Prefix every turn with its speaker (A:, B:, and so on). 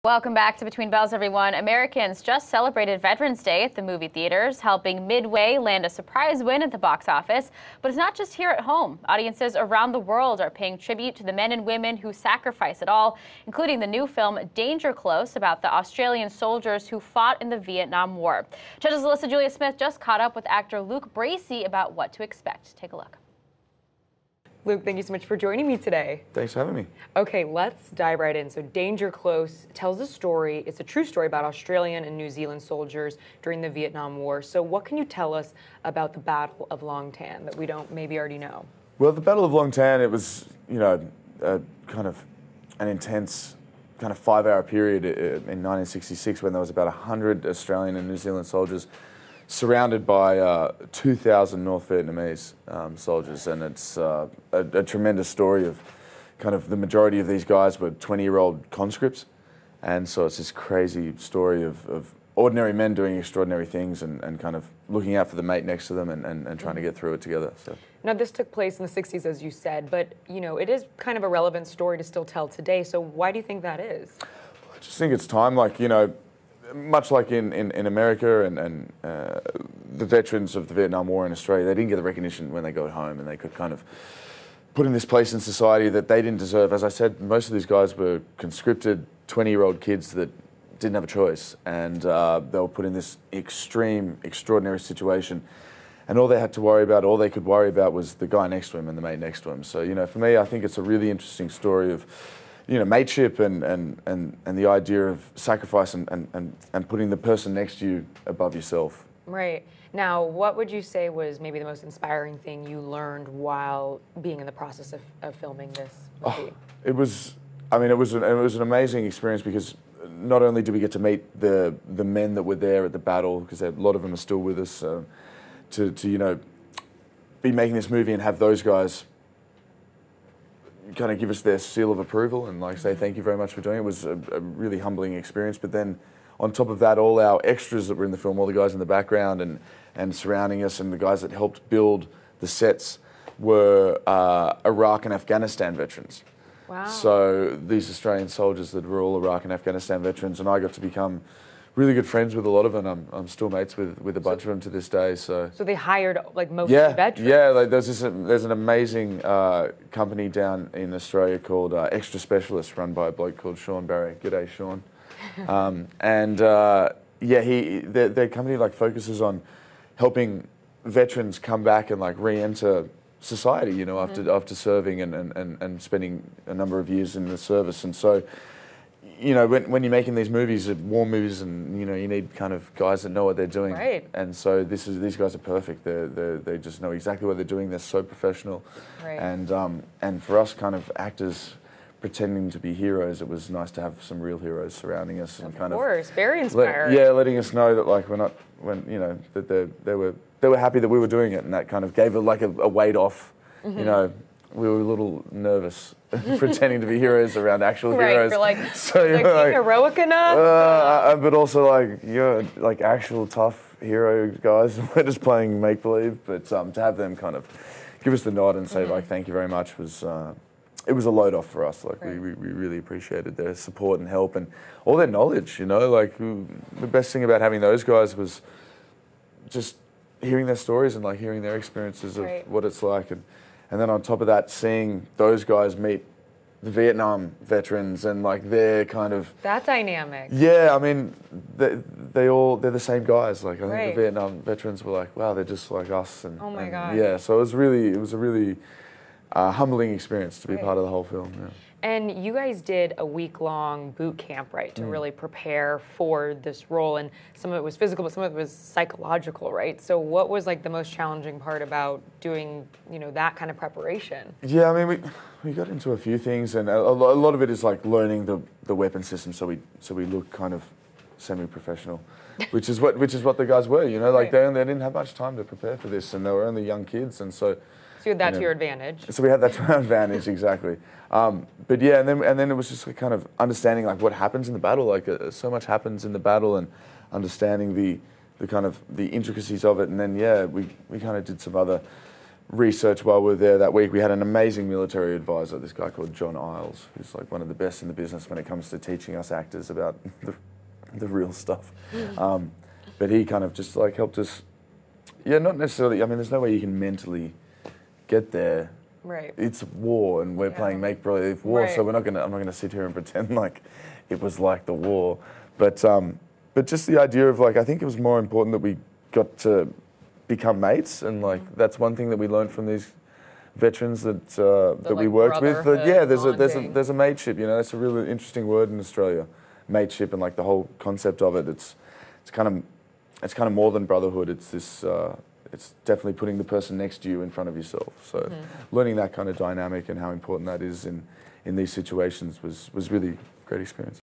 A: Welcome back to Between Bells, everyone. Americans just celebrated Veterans Day at the movie theaters, helping Midway land a surprise win at the box office. But it's not just here at home. Audiences around the world are paying tribute to the men and women who sacrifice it all, including the new film Danger Close about the Australian soldiers who fought in the Vietnam War. Judges Alyssa Julia Smith just caught up with actor Luke Bracey about what to expect. Take a look.
B: Luke, thank you so much for joining me today.
C: Thanks for having me.
B: Okay, let's dive right in. So Danger Close tells a story, it's a true story about Australian and New Zealand soldiers during the Vietnam War. So what can you tell us about the Battle of Long Tan that we don't maybe already know?
C: Well, the Battle of Long Tan, it was, kind of an intense kind of 5-hour period in 1966 when there was about 100 Australian and New Zealand soldiers surrounded by 2,000 North Vietnamese soldiers, and it's a tremendous story of kind of the majority of these guys were 20-year-old conscripts, and so it's this crazy story of ordinary men doing extraordinary things and kind of looking out for the mate next to them and trying to get through it together. So.
B: Now, this took place in the 60s, as you said, but it is kind of a relevant story to still tell today, so why do you think that is?
C: I just think it's time, much like in America and the veterans of the Vietnam War in Australia, they didn't get the recognition when they got home, and they could kind of put in this place in society that they didn't deserve. As I said, most of these guys were conscripted 20-year-old kids that didn't have a choice, and they were put in this extraordinary situation, and all they had to worry about, all they could worry about was the guy next to him and the mate next to him. So, for me, I think it's a really interesting story of mateship and the idea of sacrifice and putting the person next to you above yourself.
B: Right. Now, what would you say was maybe the most inspiring thing you learned while being in the process of filming this movie?
C: It was an amazing experience because not only did we get to meet the men that were there at the battle, because a lot of them are still with us, to be making this movie and have those guys kind of give us their seal of approval and say thank you very much for doing it. It was a really humbling experience. But then on top of that, all our extras that were in the film, all the guys in the background and surrounding us, and the guys that helped build the sets were Iraq and Afghanistan veterans.
B: Wow.
C: So these Australian soldiers that were all Iraq and Afghanistan veterans, and I got to become really good friends with a lot of them. I'm still mates with a bunch of them to this day. So
B: they hired mostly veterans?
C: Yeah, there's an amazing company down in Australia called Extra Specialists, run by a bloke called Sean Barry. G'day, Sean. Their company focuses on helping veterans come back and re-enter society, after serving and spending a number of years in the service. And so, when you're making these movies, war movies, and you need kind of guys that know what they're doing.
B: Right.
C: And so these guys are perfect. They just know exactly what they're doing. They're so professional.
B: Right.
C: And for us kind of actors pretending to be heroes, it was nice to have some real heroes surrounding us and
B: of course, very inspiring.
C: Letting us know that we're not that they were happy that we were doing it, and that kind of gave it a weight off.
B: Mm-hmm.
C: We were a little nervous pretending to be heroes around actual heroes.
B: Right, you're heroic enough?
C: But also you're actual tough hero guys. We're just playing make believe. But to have them kind of give us the nod and say thank you very much was it was a load off for us.
B: Right.
C: We really appreciated their support and help and all their knowledge. The best thing about having those guys was just hearing their stories and hearing their experiences of what it's like. And then on top of that, seeing those guys meet the Vietnam veterans and their kind of...
B: That dynamic.
C: Yeah, they're the same guys. I think the Vietnam veterans were wow, they're just like us.
B: Oh my God.
C: Yeah, so it was a really humbling experience to be part of the whole film. Yeah.
B: And you guys did a week-long boot camp, right, to really prepare for this role. And some of it was physical, but some of it was psychological, right? So what was the most challenging part about doing, that kind of preparation?
C: Yeah, we got into a few things, and a lot of it is learning the weapon system, so we look kind of semi-professional, which is what the guys were. They didn't have much time to prepare for this, and they were only young kids, and so.
B: So you had that to your advantage.
C: So we had that to our advantage, exactly. But yeah, and then it was just kind of understanding what happens in the battle. So much happens in the battle, and understanding the kind of the intricacies of it. And then we kind of did some other research while we were there that week. We had an amazing military advisor, this guy called John Isles, who's like one of the best in the business when it comes to teaching us actors about the real stuff. But he kind of just like helped us. Yeah, not necessarily. I mean, there's no way you can mentally get there.
B: Right.
C: It's war, and we're playing make-believe war,
B: Right.
C: so I'm not gonna sit here and pretend like it was like the war. But just the idea of like, I think it was more important that we got to become mates, and like that's one thing that we learned from these veterans that that we
B: like,
C: worked with. That, yeah,
B: bonding.
C: there's a mateship. You know, it's a really interesting word in Australia, mateship, and like the whole concept of it. It's kind of more than brotherhood. It's this. It's definitely putting the person next to you in front of yourself. So learning that kind of dynamic and how important that is in these situations was really a great experience.